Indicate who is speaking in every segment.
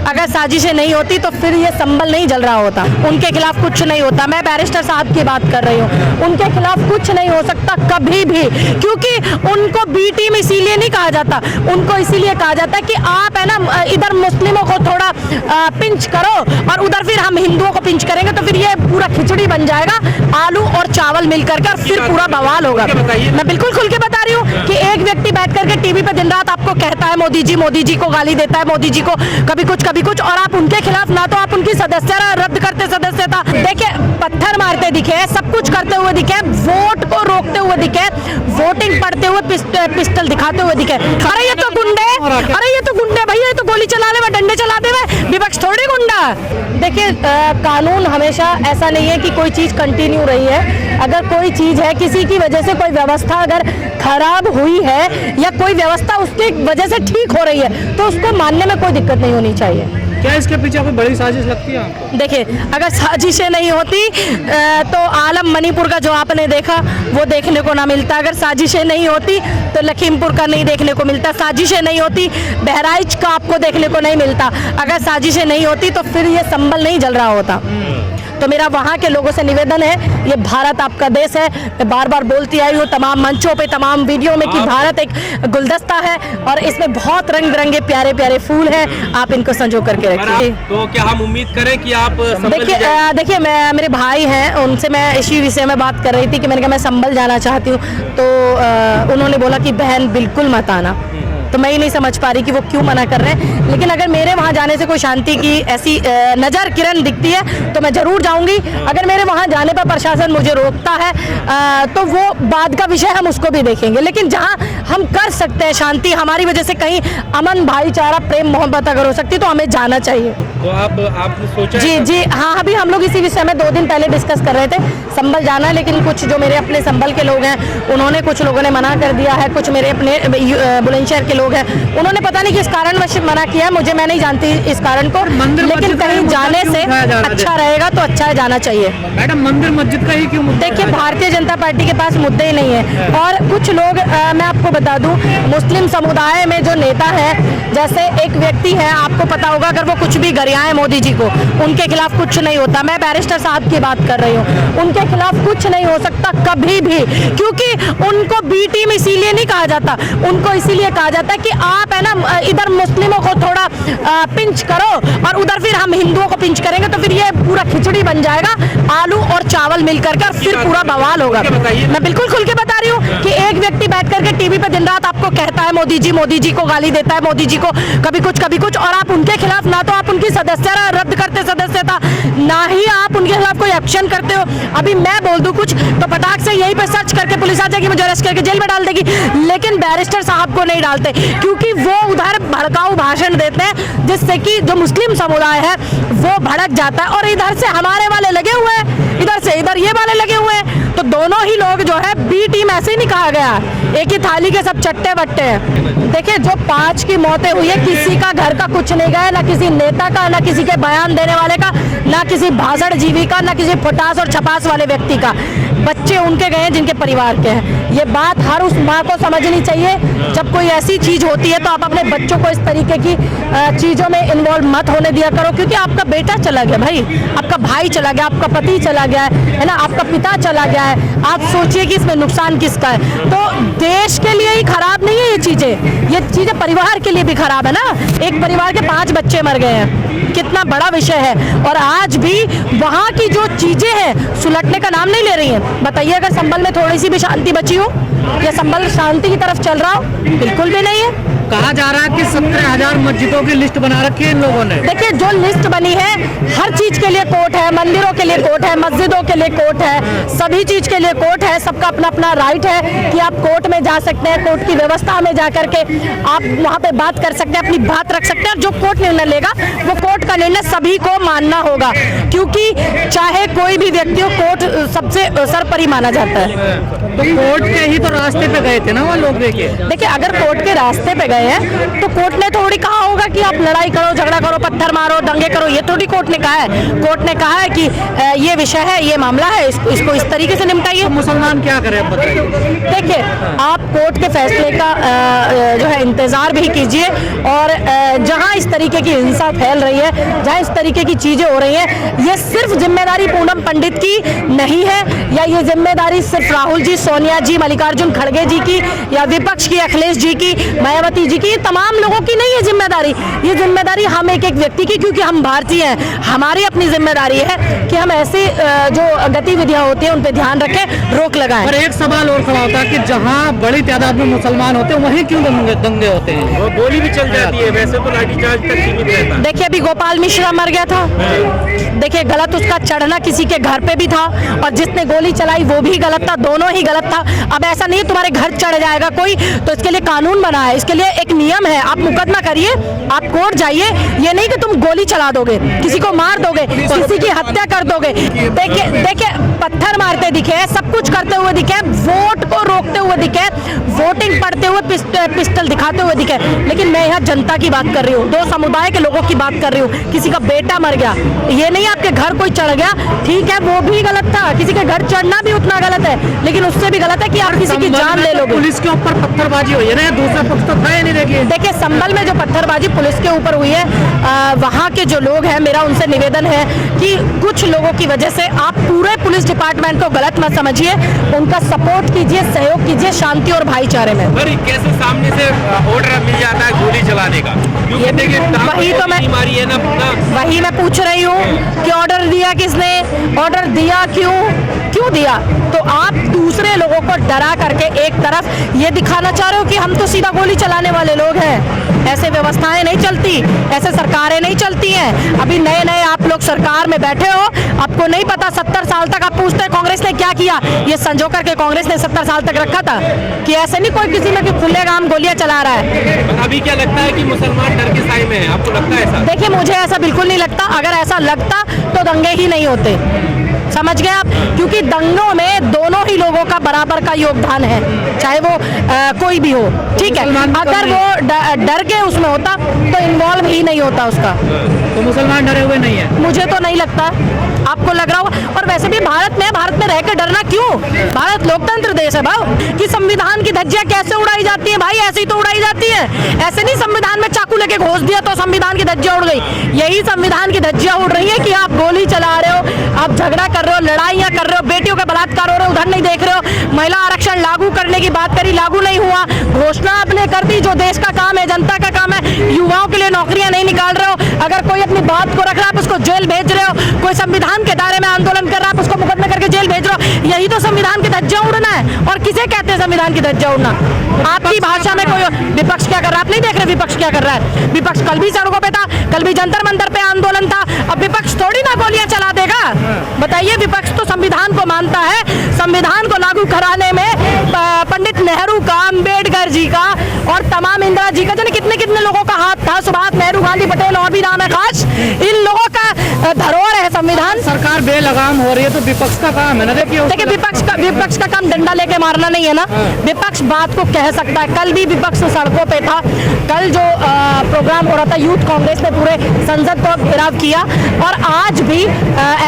Speaker 1: अगर साजिशें नहीं होती तो फिर ये संभल नहीं जल रहा होता, उनके खिलाफ कुछ नहीं होता। मैं बैरिस्टर साहब की बात कर रही हूँ, उनके खिलाफ कुछ नहीं हो सकता कभी भी, क्योंकि उनको बी टीम इसीलिए नहीं कहा जाता, उनको इसीलिए कहा जाता है कि आप है ना इधर मुस्लिमों को थोड़ा पिंच करो और उधर फिर हम हिंदुओं को पिंच करेंगे, तो फिर ये पूरा खिचड़ी बन जाएगा, आलू और चावल मिलकर के, फिर पूरा बवाल होगा। मैं बिल्कुल खुल के बता रही हूँ कि एक व्यक्ति बैठ करके टीवी पे दिन रात आपको कहता है मोदी जी को गाली देता है, मोदी जी को कभी कुछ, और आप उनके खिलाफ ना तो आप उनकी सदस्यता रद्द करते, सदस्यता देखिए पत्थर मारते दिखे, सब कुछ करते हुए दिखे, वोट को रोकते हुए दिखे, वोटिंग पढ़ते हुए पिस्टल दिखाते हुए दिखे। अरे ये तो गुंडे, अरे ये तो गुंडे भैया, ये तो गोली चला ले, डंडे चला दे, विपक्ष थोड़ी गुंडा। देखिए कानून हमेशा ऐसा नहीं है कि कोई चीज कंटिन्यू रही है। अगर कोई चीज है, किसी की वजह से कोई व्यवस्था अगर खराब हुई है या कोई व्यवस्था उसकी वजह से ठीक हो रही है, तो उसको मानने में कोई दिक्कत नहीं होनी चाहिए।
Speaker 2: क्या इसके पीछे कोई बड़ी साजिश लगती है आपको?
Speaker 1: देखिए अगर साजिशें नहीं होती तो आलम मणिपुर का जो आपने देखा वो देखने को ना मिलता, अगर साजिशें नहीं होती तो लखीमपुर का नहीं देखने को मिलता, साजिशें नहीं होती बहराइच का आपको देखने को नहीं मिलता, अगर साजिशें नहीं होती तो फिर ये संभल नहीं जल रहा होता। तो मेरा वहाँ के लोगों से निवेदन है, ये भारत आपका देश है, मैं बार बार बोलती आई हूँ तमाम मंचों पे, तमाम वीडियो में कि भारत एक गुलदस्ता है और इसमें बहुत रंग बिरंगे प्यारे प्यारे फूल हैं, आप इनको संजो करके रखिए।
Speaker 3: तो क्या हम उम्मीद करें कि आप
Speaker 1: देखिए मेरे भाई हैं, उनसे मैं इसी विषय में बात कर रही थी कि मैंने कहा मैं संभल जाना चाहती हूँ, तो उन्होंने बोला कि बहन बिल्कुल मत आना, तो मैं ही नहीं समझ पा रही कि वो क्यों मना कर रहे हैं। लेकिन अगर मेरे वहाँ जाने से कोई शांति की ऐसी नज़र किरण दिखती है तो मैं ज़रूर जाऊँगी। अगर मेरे वहाँ जाने पर प्रशासन मुझे रोकता है तो वो बाद का विषय, हम उसको भी देखेंगे। लेकिन जहाँ हम कर सकते हैं शांति, हमारी वजह से कहीं अमन भाईचारा प्रेम मोहब्बत अगर हो सकती तो हमें जाना चाहिए।
Speaker 3: तो आपने सोचा?
Speaker 1: जी हाँ, अभी हम लोग इसी विषय में 2 दिन पहले डिस्कस कर रहे थे संभल जाना, लेकिन कुछ जो मेरे अपने संभल के लोग हैं उन्होंने, कुछ लोगों ने मना कर दिया है, कुछ मेरे अपने बुलंदशहर के लोग हैं उन्होंने पता नहीं किस कारण वश मना किया है, मुझे मैं नहीं जानती इस कारण को, लेकिन कहीं जाने से अच्छा रहेगा तो अच्छा है, जाना चाहिए।
Speaker 2: मैडम मंदिर मस्जिद का ही क्यों मुद्दा?
Speaker 1: देखिए भारतीय जनता पार्टी के पास मुद्दे ही नहीं है, और कुछ लोग मैं आपको बता दूं मुस्लिम समुदाय में जो नेता है, जैसे एक व्यक्ति है आपको पता होगा, अगर वो कुछ भी गरियाए मोदी जी को, उनके खिलाफ कुछ नहीं होता। मैं बैरिस्टर साहब की बात कर रही हूँ, उनके खिलाफ कुछ नहीं हो सकता कभी भी, क्योंकि उनको बी टीम इसीलिए नहीं कहा जाता, उनको इसीलिए कहा जाता है कि आप है ना इधर मुस्लिमों को थोड़ा पिंच करो और उधर फिर हम हिंदुओं को पिंच करेंगे, तो फिर ये पूरा खिचड़ी बन जाएगा, आलू और चावल मिलकर के, फिर पूरा बवाल होगा। मैं बिल्कुल खुल के बता रही हूँ कि एक व्यक्ति बैठ करके टीवी पे दिन रात आपको कहता है मोदी जी को गाली देता है, मोदी जी को कभी कुछ, और आप उनके खिलाफ ना तो आप उनकी सदस्यता रद्द करते, सदस्यता ना ही आप उनके खिलाफ कोई एक्शन करते हो। अभी मैं बोल दूं कुछ तो पटाख से यहीं पे सर्च करके पुलिस आ जाएगी, मुझे अरेस्ट करके जेल में डाल देगी, लेकिन बैरिस्टर साहब को नहीं डालते, क्योंकि वो उधर भड़काऊ भाषण देते हैं जिससे कि जो मुस्लिम समुदाय है वो भड़क जाता है, और इधर से हमारे वाले लगे हुए हैं, इधर से इधर ये वाले लगे हुए हैं, तो दोनों ही लोग जो है बी टीम ऐसे ही नहीं कहा गया, एक ही थाली के सब चट्टे बट्टे हैं। देखिए जो 5 की मौतें हुई है, किसी का घर का कुछ नहीं गया, ना किसी नेता का, ना किसी के बयान देने वाले का, ना किसी भाषण जीवी का, ना किसी फटास और छपास वाले व्यक्ति का, बच्चे उनके गए जिनके परिवार के हैं। ये बात हर उस माँ को समझनी चाहिए, जब कोई ऐसी चीज होती है तो आप अपने बच्चों को इस तरीके की चीजों में इन्वॉल्व मत होने दिया करो, क्योंकि आपका बेटा चला गया भाई, आपका भाई चला गया, आपका पति चला गया है ना, आपका पिता चला गया है, आप सोचिए कि इसमें नुकसान किसका है। तो देश के लिए ही खराब नहीं है ये चीजें परिवार के लिए भी खराब है ना, एक परिवार के 5 बच्चे मर गए हैं, कितना बड़ा विषय है, और आज भी वहाँ की जो चीजें हैं सुलटने का नाम नहीं ले रही हैं। बताइए अगर संभल में थोड़ी सी भी शांति बची हो या संभल शांति की तरफ चल रहा हो, बिल्कुल भी नहीं है।
Speaker 2: कहा जा रहा है कि 17,000 मस्जिदों की लिस्ट बना रखी है इन लोगों ने।
Speaker 1: देखिए जो लिस्ट बनी है, हर चीज के लिए कोर्ट है, मंदिरों के लिए कोर्ट है, मस्जिदों के लिए कोर्ट है, सभी चीज के लिए कोर्ट है, सबका अपना अपना राइट है कि आप कोर्ट में जा सकते हैं, कोर्ट की व्यवस्था में जा करके आप वहाँ पे बात कर सकते हैं, अपनी बात रख सकते हैं, और जो कोर्ट निर्णय लेगा वो कोर्ट का निर्णय सभी को मानना होगा, क्योंकि चाहे कोई भी व्यक्ति हो, कोर्ट सबसे सरपरी माना जाता है।
Speaker 2: तो कोर्ट के ही तो रास्ते पे गए थे ना वो लोग। देखिए
Speaker 1: अगर कोर्ट के रास्ते पे गए हैं तो कोर्ट ने थोड़ी कहा होगा कि आप लड़ाई करो, झगड़ा करो, पत्थर मारो, दंगे करो, ये थोड़ी कोर्ट ने कहा है। कोर्ट ने कहा है कि ये विषय है, ये मामला है, इसको इस तरीके से निपटाइए।
Speaker 2: तो मुसलमान क्या करें अब बताइए।
Speaker 1: देखिए, आप कोर्ट के फैसले का जो है इंतजार भी कीजिए, और जहां इस तरीके की हिंसा फैल रही है, जहां इस तरीके की चीजें हो रही हैं, ये सिर्फ जिम्मेदारी पूनम पंडित की नहीं है, या ये जिम्मेदारी सिर्फ राहुल जी, सोनिया जी, मल्लिकार्जुन खड़गे जी की, या विपक्ष की, अखिलेश जी की, मायावती जी की, ये तमाम लोगों की नहीं है जिम्मेदारी। ये जिम्मेदारी हम एक एक व्यक्ति की, क्योंकि हम भारतीय हैं। हमारी अपनी जिम्मेदारी है कि हम ऐसी जो गतिविधियां होती हैं उन पे ध्यान रखें, रोक लगाएं।
Speaker 2: पर एक सवाल और खड़ा होता है कि जहाँ बड़ी तादाद में मुसलमान होते हैं वहीं क्यों दंगे होते हैं?
Speaker 3: वो गोली भी चल जाती है, वैसे तो लाठीचार्ज तक सीमित रहता है।
Speaker 1: देखिए, अभी गोपाल मिश्रा मर गया था। देखिए, गलत उसका चढ़ना किसी के घर पे भी था, और जिसने गोली चलाई वो भी गलत था, दोनों ही गलत था। अब ऐसा नहीं है तुम्हारे घर चढ़ जाएगा कोई, तो इसके लिए कानून बना है, इसके लिए एक नियम है। आप मुकदमा करिए, आप कोर्ट जाइए, ये नहीं कि तुम गोली चला दोगे, किसी को मार दोगे, किसी की हत्या कर दोगे। देखिए, पत्थर मारते दिखे, सब कुछ करते हुए दिखे, वोट को रोकते हुए दिखे, वोटिंग पढ़ते हुए पिस्टल दिखाते हुए दिखे, लेकिन मैं यहाँ जनता की बात कर रही हूँ, दो समुदाय के लोगों की बात कर रही हूँ। किसी का बेटा मर गया, ये नहीं आपके घर कोई चढ़ गया, ठीक है, वो भी गलत था, किसी के घर चढ़ना भी उतना गलत है, लेकिन उससे भी गलत है कि आप किसी की जान ले लोगे।
Speaker 2: पुलिस के ऊपर पत्थरबाजी हुई है ना, दूसरा पक्ष तो था ही नहीं। देखिए,
Speaker 1: संभल में जो पत्थरबाजी पुलिस के ऊपर हुई है, वहाँ के जो लोग हैं, मेरा उनसे निवेदन है कि कुछ लोगों की वजह से आप पूरे पुलिस डिपार्टमेंट को गलत मत समझिए, उनका सपोर्ट कीजिए, सहयोग कीजिए शांति और भाईचारे में।
Speaker 3: पर कैसे सामने से ऑर्डर मिल जाता है गोली चलाने का?
Speaker 1: ये देखिए, वही तो मैं
Speaker 3: बीमारी है ना,
Speaker 1: वही मैं पूछ रही हूँ कि ऑर्डर दिया किसने, ऑर्डर दिया क्यों दिया? तो आप दूसरे लोगों को डरा करके एक तरफ ये दिखाना चाह रहे हो कि हम तो सीधा गोली चलाने वाले लोग हैं। ऐसे व्यवस्थाएं नहीं चलती, ऐसे सरकारें नहीं चलती हैं। अभी नए नए आप लोग सरकार में बैठे हो, आपको नहीं पता 70 साल तक आप पूछते हैं कांग्रेस ने क्या किया। ये संजो करके कांग्रेस ने 70 साल तक रखा था कि ऐसे नहीं कोई किसी में कि खुलेआम गोलियां चला रहा है।
Speaker 3: अभी क्या लगता है कि मुसलमान डर के साए में है? आपको लगता है ऐसा?
Speaker 1: देखिए, मुझे ऐसा बिल्कुल नहीं लगता। अगर ऐसा लगता तो दंगे ही नहीं होते, समझ गए आप? क्योंकि दंगों में दोनों ही लोगों का बराबर का योगदान है, चाहे वो कोई भी हो, ठीक है। अगर वो डर के उसमें होता तो इन्वॉल्व ही नहीं होता उसका।
Speaker 2: तो मुसलमान डरे हुए नहीं है?
Speaker 1: मुझे तो नहीं लगता, आपको लग रहा होगा। और वैसे भी भारत में रह के डरना क्यों? भारत लोकतंत्र देश है भाव, कि संविधान की धज्जियां कैसे उड़ाई जाती हैं भाई, ऐसे ही तो उड़ाई जाती है। ऐसे नहीं संविधान में चाकू लेके घोंस दिया तो संविधान की धज्जियां उड़ गई। यही संविधान की धज्जियां उड़ रही है कि आप गोली चला रहे हो, आप झगड़ा कर रहे हो, लड़ाइयां कर रहे हो, बेटियों का बलात्कार हो रहे हो, उधर नहीं देख रहे हो। महिला आरक्षण लागू करने की बात करी, लागू नहीं हुआ। घोषणा आपने कर दी, जो देश का काम है, जनता का काम है। युवाओं के लिए नौकरियां नहीं निकाल रहे हो। अगर कोई अपनी बात को रख रहा है आप उसको जेल भेज रहे हो। कोई संविधान के दायरे में आंदोलन कर रहा है आप उसको मुकदमे करके जेल भेज रहे हो। यही तो संविधान की धज्जियां उड़ना है। और किसे कहते हैं संविधान की धज्जियां उड़ना? आपकी भाषा में कोई विपक्ष क्या कर रहा है आप नहीं देख रहे? विपक्ष क्या कर रहा है? विपक्ष कल भी सड़कों पे था, कल भी जंतर मंतर पे आंदोलन था। अब विपक्ष थोड़ी ना गोलियां चला देगा, बताइए। विपक्ष तो संविधान को मानता है। संविधान को लागू कराने में पंडित नेहरू का, अंबेडकर जी का और तमाम इंदिरा जी का, जाने कितने कितने लोगों का हाथ था। सुभाष, नेहरू, गांधी, पटेल और भी नाम है खास। इन लोगों का धरोहर है संविधान।
Speaker 2: सरकार बेलगाम हो रही है तो विपक्ष का काम है ना। देखिए,
Speaker 1: विपक्ष का काम डंडा लेके मारना नहीं है ना। विपक्ष बात को कह सकता है। कल भी विपक्ष सड़कों पे था। कल जो प्रोग्राम हो रहा था, यूथ कांग्रेस ने पूरे संसद को घेराव किया। और आज भी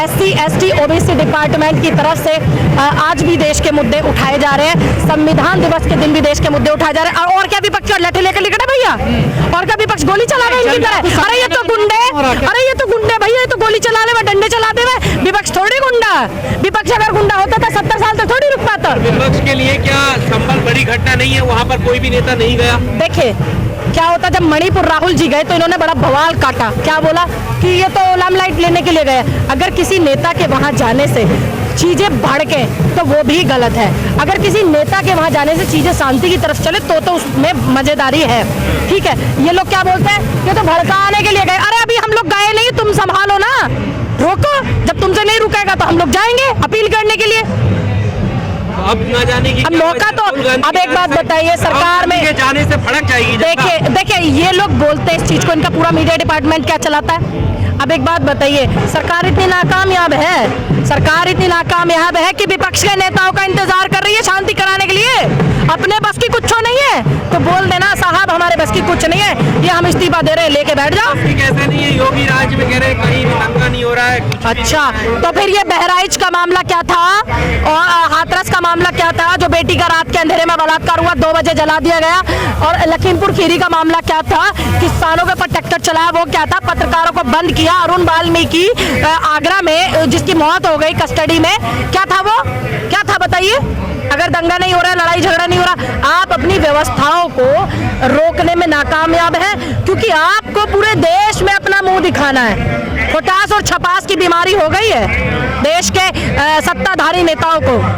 Speaker 1: SC, ST, OBC डिपार्टमेंट की तरफ से आज भी देश के मुद्दे उठाए जा रहे हैं। संविधान दिवस के दिन भी देश के मुद्दे उठाए जा रहे हैं। और क्या विपक्ष लठे लेकर निकले भैया? और क्या विपक्ष गोली चला रहे इनकी तरह? अरे ये तो गुंडे, अरे ये तो गुंडे भैया, ये तो गोली चला रहे, डंडे चला दे। विपक्ष थोड़ी गुंडा। विपक्ष अगर गुंडा होता था 70 साल तक थोड़ी रुक पाता।
Speaker 3: विपक्ष के लिए क्या संभल बड़ी घटना नहीं है? वहाँ पर कोई भी नेता नहीं गया।
Speaker 1: देखिए, क्या होता, जब मणिपुर राहुल जी गए तो इन्होंने बड़ा बवाल काटा। क्या बोला कि ये तो लाइमलाइट लेने के लिए गए। अगर किसी नेता के वहां जाने से चीजें बढ़ के तो वो भी गलत है। अगर किसी नेता के वहां जाने से चीजें शांति की तरफ चले तो उसमें मजेदारी है, ठीक है। ये लोग क्या बोलते हैं, ये तो भड़काने के लिए गए। अरे अभी हम लोग गए नहीं, तुम संभालो ना, रोको। जब तुमसे नहीं रुकेगा तो हम लोग जाएंगे अपील करने के लिए।
Speaker 3: अब ना जाने की
Speaker 1: अब मौका तो, अब एक बात बताइए, सरकार में
Speaker 3: जाने से फड़क जाएगी।
Speaker 1: देखिए ये लोग बोलते हैं इस चीज को, इनका पूरा मीडिया डिपार्टमेंट क्या चलाता है। अब एक बात बताइए, सरकार इतनी नाकामयाब है, सरकार इतनी नाकामयाब है कि विपक्ष के नेताओं का इंतजार कर रही है शांति कराने के लिए। अपने बस की कुछ नहीं है तो बोल देना साहब हमारे बस की कुछ नहीं है, ये हम इस्तीफा दे रहे हैं, लेके बैठ जाओ।
Speaker 3: कैसे नहीं है, योगी कह रहे हैं कहीं भी दंगा नहीं हो रहा है, कुछ भी
Speaker 1: अच्छा, तो फिर ये बहराइच का मामला क्या था और हाथरस का मामला क्या था जो बेटी का रात के अंधेरे में बलात्कार हुआ, 2 बजे जला दिया गया, और लखीमपुर खीरी का मामला क्या था, किसानों के ऊपर ट्रैक्टर चलाया वो क्या था, पत्रकारों को बंद किया, अरुण वाल्मीकि आगरा में जिसकी मौत हो गई कस्टडी में, क्या था वो, क्या था बताइए। अगर दंगा नहीं हो रहा है, लड़ाई झगड़ा नहीं हो रहा, आप अपनी व्यवस्थाओं को रोकने में नाकामयाब हैं क्योंकि आपको पूरे देश में अपना मुंह दिखाना है। पोटास और छपास की बीमारी हो गई है देश के सत्ताधारी नेताओं को।